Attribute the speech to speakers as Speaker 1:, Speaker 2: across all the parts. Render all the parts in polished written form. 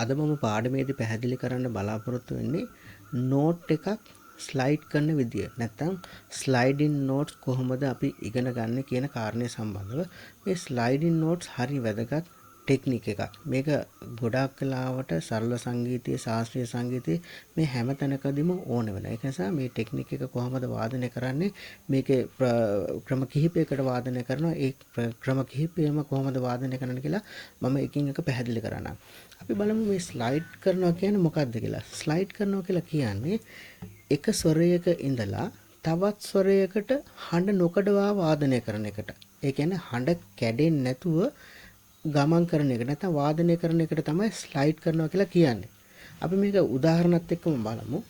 Speaker 1: අද මම පාඩමේදී පැහැදිලි කරන්න බලාපොරොත්තු වෙන්නේ නෝට් එකක් ස්ලයිඩ් කරන විදිය. නැත්නම් ස්ලයිඩින් නෝට්ස් කොහොමද අපි ඉගෙන ගන්න කියන කාරණය සම්බන්ධව මේ ස්ලයිඩින් නෝට්ස් හරි වැදගත් ටෙක්නික් එකක්. මේක ගොඩාක් වෙලාවට සරල සංගීතයේ ශාස්ත්‍රීය සංගීතයේ මේ හැම තැනකදීම ඕන වෙනවා. ඒක නිසා මේ ටෙක්නික් එක කොහොමද වාදනය කරන්නේ මේකේ ක්‍රම කිහිපයකට වාදනය කරනවා. ඒ ක්‍රම කිහිපයම කොහොමද වාදනය කරන්න කියලා මම එකින් එක පැහැදිලි කරන්නම්. අපි බලමු මේ ස්ලයිඩ් කරනවා කියන්නේ මොකක්ද කියලා. ස්ලයිඩ් කරනවා කියලා කියන්නේ එක ස්වරයක ඉඳලා තවත් ස්වරයකට හඬ නොකඩවා වාදනය කරන එකට. ඒ කියන්නේ හඬ කැඩෙන්නේ නැතුව ගමන් කරන එක නැත්නම් වාදනය කරන එකට තමයි ස්ලයිඩ් කරනවා කියලා කියන්නේ. අපි මේක උදාහරණත් එක්කම බලමු.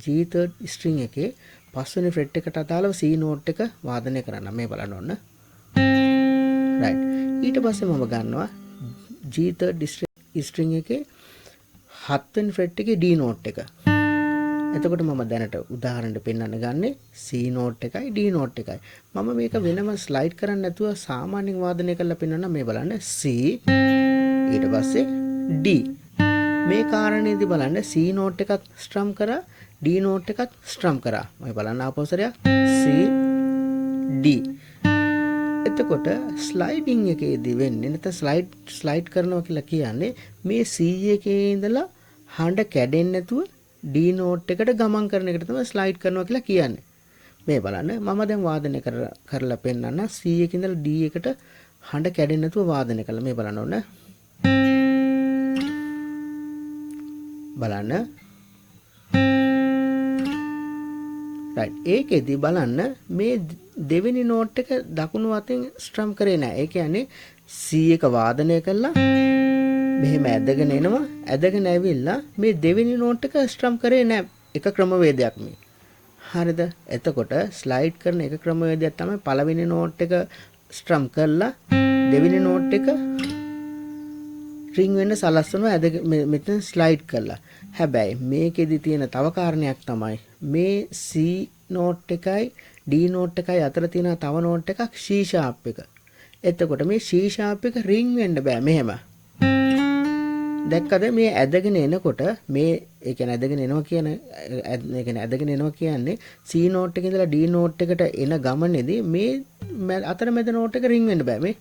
Speaker 1: G3 string එකේ පස්වෙනි fret එකට අදාළව C note එක වාදනය කරන්න. මේ බලන්න ඕන. right. ඊට පස්සේ මම ගන්නවා G3 string එකේ 7 වෙනි fret එකේ D note එක. එතකොට මම දැනට උදාහරණයක් පෙන්වන්න ගන්නේ C note එකයි D note එකයි. මම මේක වෙනම ස්ලයිඩ් කරන්න නැතුව සාමාන්‍යයෙන් වාදනය කරලා පෙන්වන්න. මේ බලන්න C ඊට පස්සේ D. මේ කාරණේදී බලන්න C note එකත් ස්ට්‍රම් කරා D note එකත් ස්ට්‍රම් කරා. මම බලන්න ආපස්සට C D. එතකොට ස්ලයිඩින් එකේදී වෙන්නේ නැත්නම් ස්ලයිඩ් කරනවා කියලා කියන්නේ මේ C එකේ ඉඳලා හඬ කැඩෙන්නේ නැතුව D note එකට ගමන් කරන එකට තමයි ස්ලයිඩ් කරනවා කියලා කියන්නේ. මේ බලන්න මම දැන් වාදනය කරලා පෙන්නන්න C එකේ ඉඳලා D එකට හඬ කැඩෙන්නේ නැතුව වාදනය කළා. මේ බලන්න ඕන. බලන්න. right. ඒකෙදි බලන්න මේ දෙවෙනි නෝට් එක දකුණු අතෙන් ස්ට්‍රම් කරේ නැහැ. ඒ කියන්නේ C එක වාදනය කළා මෙහෙම ඇදගෙන එනවා. ඇදගෙන ඇවිල්ලා මේ දෙවෙනි නෝට් එක ස්ට්‍රම් කරේ නැහැ. එක ක්‍රමවේදයක් මේ. හරිද? එතකොට ස්ලයිඩ් කරන එක ක්‍රමවේදයක් තමයි පළවෙනි නෝට් එක ස්ට්‍රම් කරලා දෙවෙනි නෝට් එක රින් වෙන්න සලස්වනවා මෙතන ස්ලයිඩ් කරලා. හැබැයි මේකෙදි තියෙන තව කාරණයක් තමයි මේ C නෝට් එකයි D නෝට් එකයි අතර තියෙන තව නෝට් එකක් C sharp එක. එතකොට මේ C sharp එක රින් වෙන්න බෑ මෙහෙම. දැක්කද මේ ඇදගෙන එනකොට මේ ඒ කියන්නේ ඇදගෙන එනවා කියන්නේ C නෝට් එකේ ඉඳලා D නෝට් එකට එන ගමනේදී මේ අතරමැද නෝට් එක රින් වෙන්න බෑ මේ.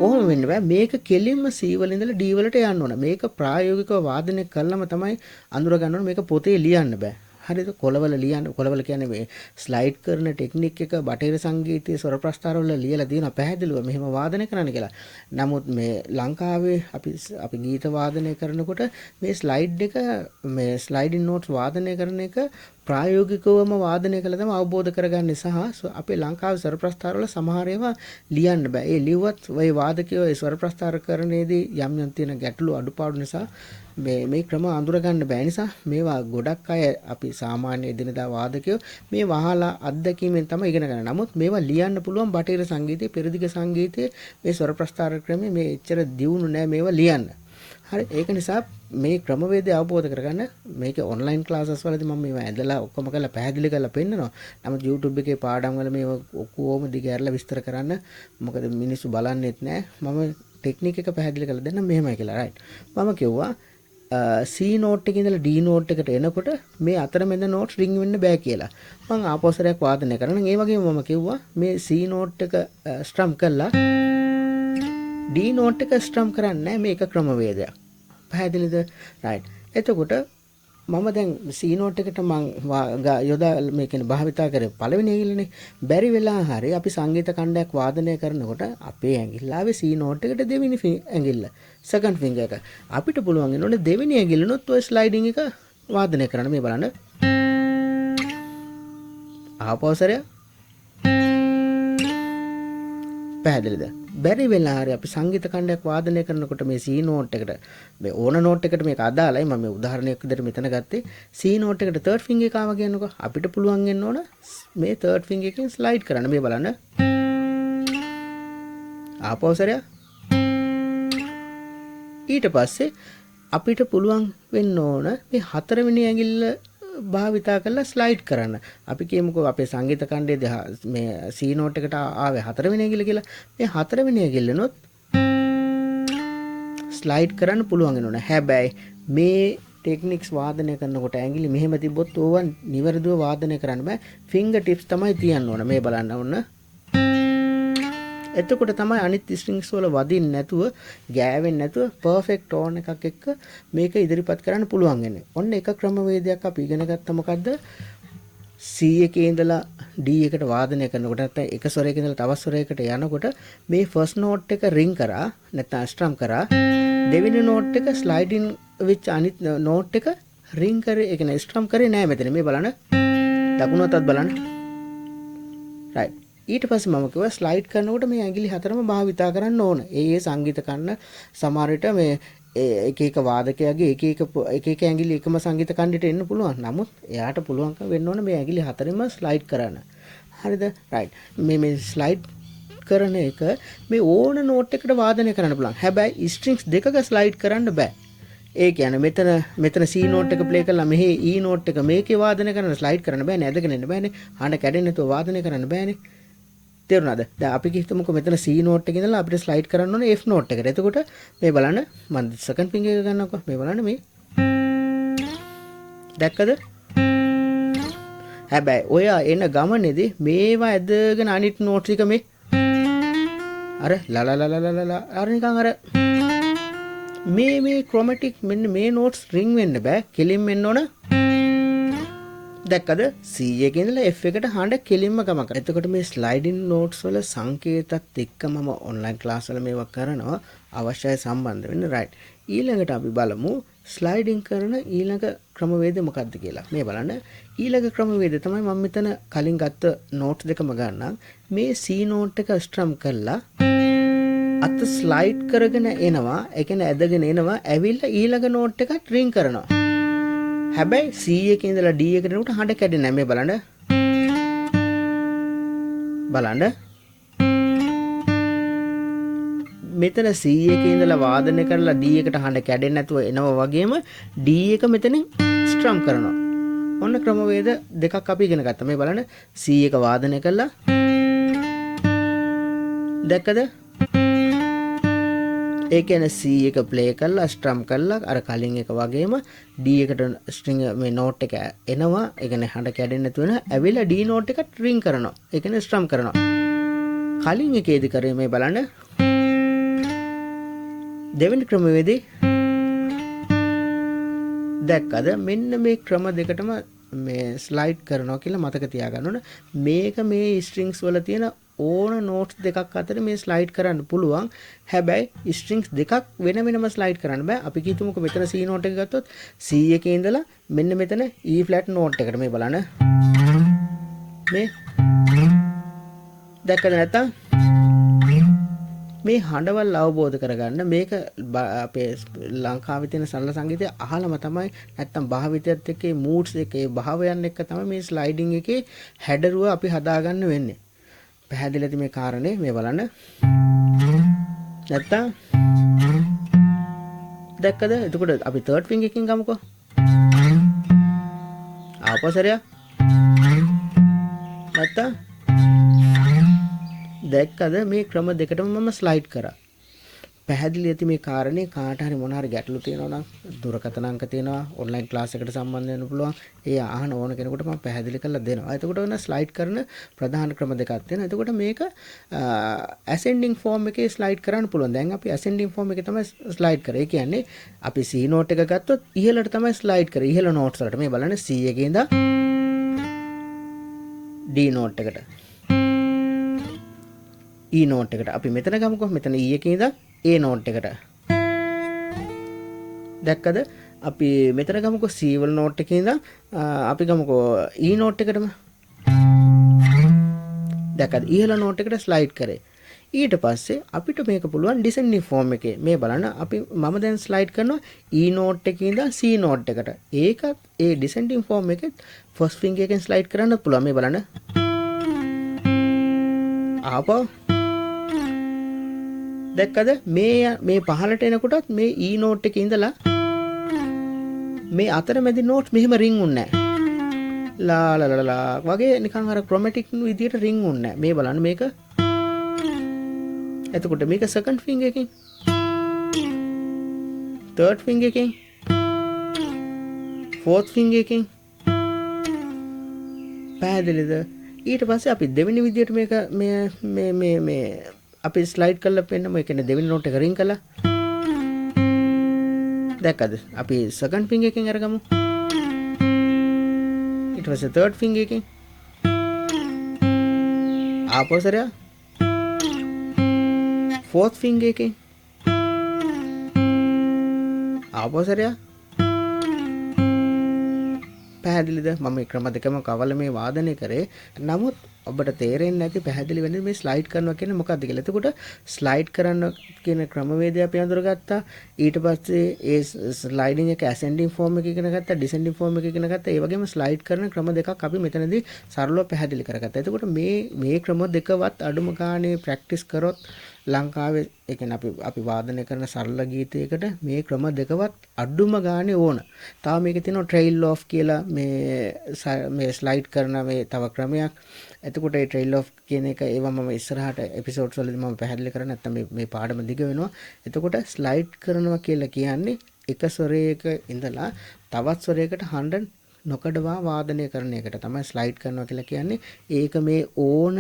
Speaker 1: ඔහොම වෙන්න බෑ. මේක කෙලින්ම C වල ඉඳලා D වලට යන්න ඕන. මේක ප්‍රායෝගිකව වාදනය කළාම තමයි අඳුර ගන්න ඕන. මේක පොතේ ලියන්න බෑ. හරිද? කොළවල කියන්නේ මේ ස්ලයිඩ් කරන ටෙක්නික් එක බටහිර සංගීතයේ ස්වර ප්‍රස්ථාර වල ලියලා තියෙනවා පැහැදිලිව මෙහෙම වාදනය කරන්න කියලා. නමුත් මේ ලංකාවේ අපි ගීත වාදනය කරනකොට මේ ස්ලයිඩින් නෝට්ස් වාදනය කරන එක ප්‍රායෝගිකවම වාදනය කළා තමයි අවබෝධ කරගන්නේ සහ අපේ ලංකාවේ ස්වර ප්‍රස්ථාර වල සමහර ඒවා ලියන්න බෑ. ඒ ලිව්වත් ওই වාදකයෝ ඒ ස්වර ප්‍රස්ථාර කරන්නේදී යම් තියෙන ගැටලු අඩුපාඩු නිසා මේ ක්‍රම අඳුර ගන්න බෑ. නිසා මේවා ගොඩක් අය අපි සාමාන්‍ය එදිනදා වාදකයෝ මේ වහලා අත්දැකීමෙන් තමයි ඉගෙන ගන්න. නමුත් මේවා ලියන්න පුළුවන් බටහිර සංගීතයේ පෙරදිග සංගීතයේ මේ ස්වර ප්‍රස්ථාර ක්‍රමයේ මේ එච්චර දියුණු නෑ මේවා ලියන්න. හරි ඒක නිසා මේ ක්‍රමවේදය අවබෝධ කරගන්න මේක ඔන්ලයින් ක්ලාසස් වලදී මම මේවා ඇදලා ඔක්කොම කරලා පැහැදිලි කරලා පෙන්නනවා. නමුත් YouTube එකේ පාඩම් වල මේව ඔක්කොම දිගහැරලා විස්තර කරන්න මොකද මිනිස්සු බලන්නෙත් නෑ. මම ටෙක්නික් එක පැහැදිලි කරලා දෙන්නම් මෙහෙමයි කියලා. රයිට්. මම කිව්වා C note එකේ ඉඳලා D note එකට එනකොට මේ අතරමැද notes ring වෙන්න බෑ කියලා. මම ආපස්සරයක් වාදනය කරනවා. ඒ වගේම මම කිව්වා මේ C note එක ස්ට්‍රම් කළා D note එක ස්ට්‍රම් කරන්නේ නැහැ මේක ක්‍රමවේදයක්. පැහැදිලිද? right. එතකොට මම දැන් C note එකට මම යොදා මේ කියන්නේ භාවිතා කරේ පළවෙනි ඇඟිල්ලනේ. බැරි වෙලා හරි අපි සංගීත ඛණ්ඩයක් වාදනය කරනකොට අපේ ඇඟිල්ලාවේ C note එකට දෙවෙනි ඇඟිල්ල second finger එක. අපිට පුළුවන් වෙනෝනේ දෙවෙනි ඇඟිල්ලනොත් ඔය ස්ලයිඩින් එක වාදනය කරන්න. මේ බලන්න. ආපස්සට පැහැදිලිද? බැරි වෙලා හරි අපි සංගීත ඛණ්ඩයක් වාදනය කරනකොට මේ C note එකට මේ ඕන note එකට මේක අදාළයි. මම මේ උදාහරණයක් විදිහට මෙතන ගත්තේ C note එකට third finger එක ආවා කියනකො අපිට පුළුවන් වෙන්න ඕන මේ third finger එකෙන් ස්ලයිඩ් කරන්න. මේ බලන්න. ආපස්සට ඊට පස්සේ අපිට පුළුවන් වෙන්න ඕන මේ හතරවෙනි ඇඟිල්ල භාවිතා කරලා ස්ලයිඩ් කරන්න. අපි කියමුකෝ අපේ සංගීත ඛණ්ඩයේදී මේ C note එකට ආවේ හතරවෙනි ඇඟිල්ල කියලා. මේ හතරවෙනි ඇඟිල්ලනොත් ස්ලයිඩ් කරන්න පුළුවන් වෙනවා. හැබැයි මේ ටෙක්නික්ස් වාදනය කරනකොට ඇඟිලි මෙහෙම තිබ්බොත් ඕවා නිවැරදිව වාදනය කරන්න බෑ. ෆින්ගර් ටිප්ස් තමයි තියන්න ඕන. මේ බලන්න ඕන. එතකොට තමයි අනිත් ස්ට්‍රින්ග්ස් වල වදින්න නැතුව ගෑවෙන්නේ නැතුව පර්ෆෙක්ට් ටෝන් එකක් එක්ක මේක ඉදිරිපත් කරන්න පුළුවන් වෙන්නේ. ඔන්න එක ක්‍රමවේදයක් අපි ඉගෙන ගත්තා මොකද්ද? C එකේ ඉඳලා D එකට වාදනය කරනකොට නැත්නම් එක ස්වරයක ඉඳලා තවත් ස්වරයකට යනකොට මේ ෆස්ට් නෝට් එක රින් කරා නැත්නම් ස්ට්‍රම් කරා දෙවෙනි නෝට් එක ස්ලයිඩින් වෙච්ච අනිත් නෝට් එක රින් කරේ ඒ කියන්නේ ස්ට්‍රම් කරේ නෑ මෙතන මේ බලන්න දකුණු අතත් බලන්න රයිට් ඊට පස්සේ මම කිව්වා ස්ලයිඩ් කරනකොට මේ ඇඟිලි හතරම භාවිතා කරන්න ඕන ඒ සංගීත කන්න සමහර විට මේ එක එක වාදකයාගේ එක එක ඇඟිලි එකම සංගීත කණ්ඩයට එන්න පුළුවන්. නමුත් එයාට පුළුවන්කම වෙන්න ඕන මේ ඇඟිලි හතරෙම ස්ලයිඩ් කරන්න. හරිද? රයිට්. මේ ස්ලයිඩ් කරන එක මේ ඕන නෝට් එකට වාදනය කරන්න පුළුවන්. හැබැයි ස්ට්‍රින්ග්ස් දෙකක ස්ලයිඩ් කරන්න බෑ. ඒ කියන්නේ මෙතන C නෝට් එක ප්ලේ කරලා මෙහි E නෝට් එක මේකේ වාදනය කරන්න ස්ලයිඩ් කරන්න බෑනේ. ඇදගෙන එන්න බෑනේ. හඬ කැඩෙන්නේ නැතුව වාදනය කරන්න බෑනේ. තේරුණාද? දැන් අපි කිව්වමුකෝ මෙතන C නෝට් එකේ ඉඳලා අපිට ස්ලයිඩ් කරන්න ඕනේ F නෝට් එකට. එතකොට මේ බලන්න මම සෙකන්ඩ් ෆින්ගර් එක ගන්නකො. මේ බලන්න මේ. දැක්කද? හැබැයි ඔය එන ගමනේදී මේවා ඇදගෙන අනිත් නෝට්ස් එක මේ අර ලලලලලල අර නිකන් අර මේ ක්‍රොමැටික් මෙන්න මේ නෝට්ස් රින් වෙන්න බෑ. කෙලින් වෙන්න ඕන. දැක්කද C එකේ ඉඳලා F එකට හඬ කෙලින්ම ගම කරා. එතකොට මේ ස්ලයිඩින් නෝට්ස් වල සංකේතත් එක්ක මම ඔන්ලයින් ක්ලාස් වල මේවා කරනවා අවශ්‍යයි සම්බන්ධ වෙන්න රයිට්. ඊළඟට අපි බලමු ස්ලයිඩින් කරන ඊළඟ ක්‍රමවේදය මොකක්ද කියලා. මේ බලන්න ඊළඟ ක්‍රමවේදය තමයි මම මෙතන කලින් ගත්ත නෝට්ස් දෙකම ගන්නම්. මේ C නෝට් එක ස්ට්‍රම් කරලා අත ස්ලයිඩ් කරගෙන එනවා. ඒ කියන්නේ ඇදගෙන එනවා. ඇවිල්ලා ඊළඟ නෝට් එකට රින් කරනවා. හැබැයි C එකේ ඉඳලා D එකට යනකොට හඬ කැඩෙන්නේ නැහැ. මේ බලන්න. බලන්න. මෙතන C එකේ ඉඳලා වාදනය කරලා D එකට හඬ කැඩෙන්නේ නැතුව එනවා වගේම D එක මෙතනින් ස්ට්‍රම් කරනවා. ඔන්න ක්‍රමවේද දෙකක් අපි ඉගෙන ගත්තා. මේ බලන්න C එක වාදනය කළා. දැක්කද? ඒ කියන්නේ C එක ප්ලේ කරලා ස්ට්‍රම් කරලා අර කලින් එක වගේම D එකට ස්ට්‍රින්ග් මේ නෝට් එක එනවා. ඒ කියන්නේ හඬ කැඩෙන්නේ නැතුව වෙන ඇවිල්ලා D නෝට් එකට රින් කරනවා. ඒ කියන්නේ ස්ට්‍රම් කරනවා. කලින් එකේදී කරේ මේ බලන්න දෙවෙනි ක්‍රමවේදී දැක්කද මෙන්න මේ ක්‍රම දෙකටම මේ ස්ලයිඩ් කරනවා කියලා මතක තියාගන්න ඕන. මේක මේ ස්ට්‍රින්ග්ස් වල තියෙන ඕන නෝට්ස් දෙකක් අතර මේ ස්ලයිඩ් කරන්න පුළුවන්. හැබැයි ස්ට්‍රින්ග්ස් දෙකක් වෙන වෙනම ස්ලයිඩ් කරන්න බෑ. අපි කිව්වමුකෝ මෙතන C නෝට් එක ගත්තොත් C එකේ ඉඳලා මෙන්න මෙතන E ෆ්ලැට් නෝට් එකට මේ බලන්න. මේ දැක්කද නැත්තම් මේ හඬවල් අවබෝධ කරගන්න මේක අපේ ලංකාවේ තියෙන සරල සංගීතය අහලම තමයි නැත්තම් භාවිතයත් එක්කේ moods එකේ භාවයන් එක්ක තමයි මේ ස්ලයිඩින් එකේ හැඩරුව අපි හදාගන්න වෙන්නේ. පැහැදිලිද මේ කාරණේ? මේ බලන්න. නැත්තම් දැක්කද? එතකොට අපි third finger එකකින් ගමුකෝ. ආපස්සරයක්. නැත්තම් දැක්කද මේ ක්‍රම දෙකටම මම ස්ලයිඩ් කරා. පැහැදිලි ඇති මේ කාරණේ කාට හරි මොන හරි ගැටලු තියෙනවා නම් දුරකථන අංක තියෙනවා ඔන්ලයින් ක්ලාස් එකට සම්බන්ධ වෙන්න පුළුවන්. ඒ අහන ඕන කෙනෙකුට මම පැහැදිලි කරලා දෙනවා. එතකොට වෙන ස්ලයිඩ් කරන ප්‍රධාන ක්‍රම දෙකක් තියෙනවා. එතකොට මේක ascending form එකේ ස්ලයිඩ් කරන්න පුළුවන්. දැන් අපි ascending form එකේ තමයි ස්ලයිඩ් කරේ. ඒ කියන්නේ අපි C note එක ගත්තොත් ඉහළට තමයි ස්ලයිඩ් කරේ. ඉහළ notes වලට මේ බලන්න C එකේ ඉඳන් D note එකට E note එකට අපි මෙතන ගමුකෝ. මෙතන E එකේ ඉඳන් A note එකට. දැක්කද? අපි මෙතන ගමුකෝ C වල note එකේ ඉඳන් අපි ගමුකෝ E note එකටම. දැක්කද? ඉහළ note එකට ස්ලයිඩ් කරේ. ඊට පස්සේ අපිට මේක පුළුවන් descending form එකේ. මේ බලන්න අපි මම දැන් ස්ලයිඩ් කරනවා E note එකේ ඉඳන් C note එකට. ඒකත් ඒ descending form එකේ first finger එකෙන් ස්ලයිඩ් කරන්න පුළුවන්. මේ බලන්න. ආපහු දැක්කද මේ පහළට එනකොටත් මේ E note එකේ ඉඳලා මේ අතරමැදි notes මෙහෙම රින් උන්නේ නැහැ. ලා ලා ලා වගේ නිකන් අර chromatic විදියට රින් උන්නේ නැහැ. මේ බලන්න මේක. එතකොට මේක second finger එකකින් third finger එකෙන් fourth finger එකෙන් පැහැදිලිද? ඊට පස්සේ අපි දෙවෙනි විදියට මේක මේ අපි ස්ලයිඩ් කරලා පෙන්නමු. ඒ කියන්නේ දෙවෙනි නෝට් එක රින් කළා. දැක්කද? අපි second finger එකෙන් අරගමු. ඊට පස්සේ third finger එකෙන් ආපස්සට fourth finger එකෙන් ආපස්සට පැහැදිලිද? මම මේ ක්‍රම දෙකම කවල මේ වාදනය කරේ. නමුත් ඔබට තේරෙන්නේ නැති පැහැදිලි වෙන්නේ මේ ස්ලයිඩ් කරනවා කියන්නේ මොකක්ද කියලා. එතකොට ස්ලයිඩ් කරන්න කියන ක්‍රමවේදය අපි අඳුරගත්තා. ඊට පස්සේ ඒ ස්ලයිඩින් එක ඇසෙන්ඩින් ෆෝම් එක ඉගෙන ගත්තා, ඩිසෙන්ඩින් ෆෝම් එක ඉගෙන ගත්තා. ඒ වගේම ස්ලයිඩ් කරන ක්‍රම දෙකක් අපි මෙතනදී සරලව පැහැදිලි කරගත්තා. එතකොට මේ ක්‍රම දෙකවත් අඩුම ගානේ ප්‍රැක්ටිස් කරොත් ලංකාවේ ඒ කියන්නේ අපි වාදනය කරන සරල ගීතයකට මේ ක්‍රම දෙකවත් අඩුම ගානේ ඕන. තව මේකේ තියෙනවා ට්‍රේල් ඔෆ් කියලා මේ ස්ලයිඩ් කරන මේ තව ක්‍රමයක්. එතකොට ඒ ට්‍රේල් ඔෆ් කියන එක ඒවා මම ඉස්සරහට එපිසෝඩ්ස් වලදී මම පැහැදිලි කරා. නැත්නම් මේ පාඩම දිග වෙනවා. එතකොට ස්ලයිඩ් කරනවා කියලා කියන්නේ එක ස්වරයක ඉඳලා තවත් ස්වරයකට හඬ නොකඩවා වාදනය කරන එකට තමයි ස්ලයිඩ් කරනවා කියලා කියන්නේ. ඒක මේ ඕන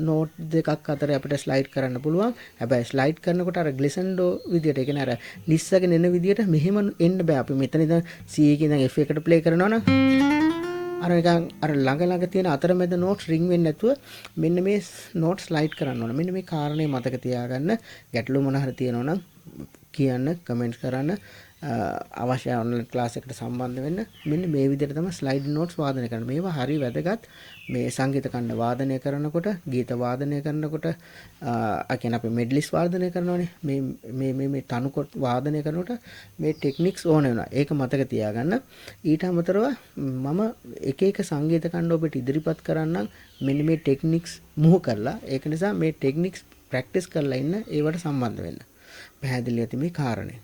Speaker 1: නෝට් දෙකක් අතර අපිට ස්ලයිඩ් කරන්න පුළුවන්. හැබැයි ස්ලයිඩ් කරනකොට අර ග්ලිසන්ඩෝ විදියට, ඒ කියන්නේ අර නිස්සගෙන එන විදියට මෙහෙම එන්න බෑ. අපි මෙතන ඉඳන් C එකේ ඉඳන් F එකට ප්ලේ කරනවා නම් අර නිකන් අර ළඟ තියෙන අතරමැද නෝට්ස් රින් වෙන්නේ නැතුව මෙන්න මේ නෝට් ස්ලයිඩ් කරන්න ඕන. මෙන්න මේ කාරණේ මතක තියාගන්න. ගැටලු මොන හරි තියෙනවා නම් කියන්න, කමෙන්ට්ස් කරන්න, අවශ්‍ය ඔන්ලයින් ක්ලාස් එකට සම්බන්ධ වෙන්න. මෙන්න මේ විදිහට තමයි ස්ලයිඩ් නෝට්ස් වාදනය කරන්න. මේවා හරි වැදගත්. මේ සංගීත ඛණ්ඩ වාදනය කරනකොට, ගීත වාදනය කරනකොට, කියන්නේ අපි මෙඩ්ලිස් වාදනය කරනවානේ. මේ තනුකොත් වාදනය කරනකොට මේ ටෙක්නික්ස් ඕන වෙනවා. ඒක මතක තියාගන්න. ඊට අමතරව මම එක සංගීත ඛණ්ඩ ඔබට ඉදිරිපත් කරන්නම් මෙන්න මේ ටෙක්නික්ස් මුහු කරලා. ඒක නිසා මේ ටෙක්නික්ස් ප්‍රැක්ටිස් කරලා ඉන්න, ඒවට සම්බන්ධ වෙන්න. පැහැදිලි ඇති මේ කාරණේ.